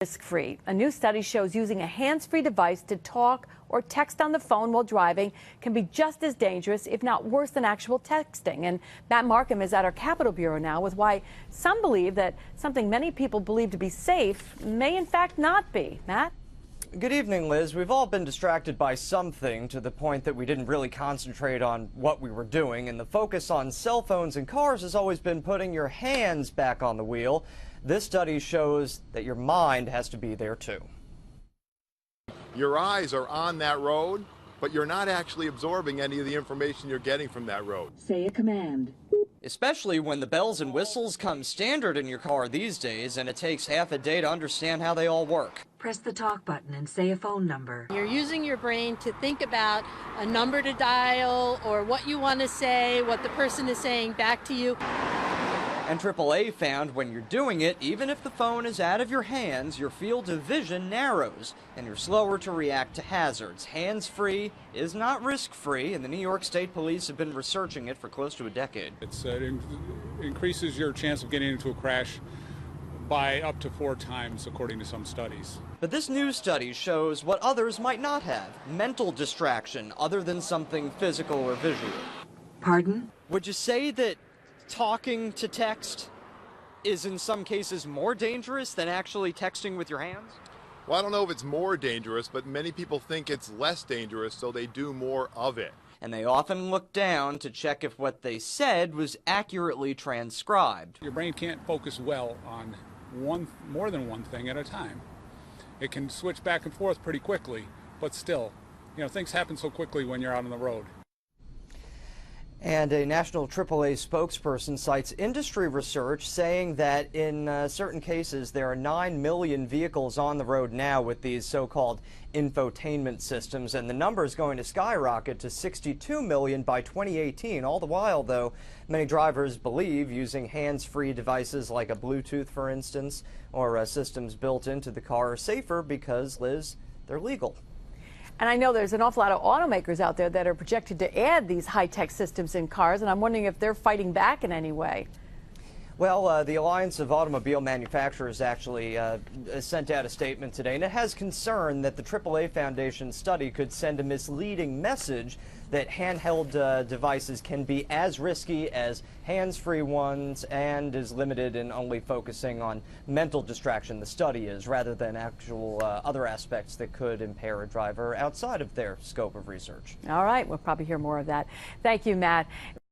Risk-free. A new study shows using a hands-free device to talk or text on the phone while driving can be just as dangerous, if not worse, than actual texting. And Matt Markham is at our Capitol Bureau now with why some believe that something many people believe to be safe may in fact not be. Matt? Good evening, Liz. We've all been distracted by something to the point that we didn't really concentrate on what we were doing, and the focus on cell phones and cars has always been putting your hands back on the wheel. This study shows that your mind has to be there too. Your eyes are on that road, but you're not actually absorbing any of the information you're getting from that road. Say a command. Especially when the bells and whistles come standard in your car these days, and it takes half a day to understand how they all work. Press the talk button and say a phone number. You're using your brain to think about a number to dial or what you want to say, what the person is saying back to you. And AAA found when you're doing it, even if the phone is out of your hands, your field of vision narrows and you're slower to react to hazards. Hands-free is not risk-free, and the New York State Police have been researching it for close to a decade. It increases your chance of getting into a crash by up to 4 times, according to some studies. But this new study shows what others might not have: mental distraction other than something physical or visual. Pardon? Would you say that talking to text is in some cases more dangerous than actually texting with your hands? Well, I don't know if it's more dangerous, but many people think it's less dangerous, so they do more of it. And they often look down to check if what they said was accurately transcribed. Your brain can't focus well on more than one thing at a time. It can switch back and forth pretty quickly, but still, things happen so quickly when you're out on the road. And a national AAA spokesperson cites industry research saying that in certain cases there are 9 million vehicles on the road now with these so-called infotainment systems, and the number is going to skyrocket to 62 million by 2018. All the while, though, many drivers believe using hands-free devices like a Bluetooth, for instance, or systems built into the car are safer because, Liz, they're legal. And I know there's an awful lot of automakers out there that are projected to add these high-tech systems in cars, and I'm wondering if they're fighting back in any way. Well, the Alliance of Automobile Manufacturers actually sent out a statement today, and it has concern that the AAA Foundation study could send a misleading message that handheld devices can be as risky as hands-free ones and is limited in only focusing on mental distraction, the study is, rather than actual other aspects that could impair a driver outside of their scope of research. All right, we'll probably hear more of that. Thank you, Matt.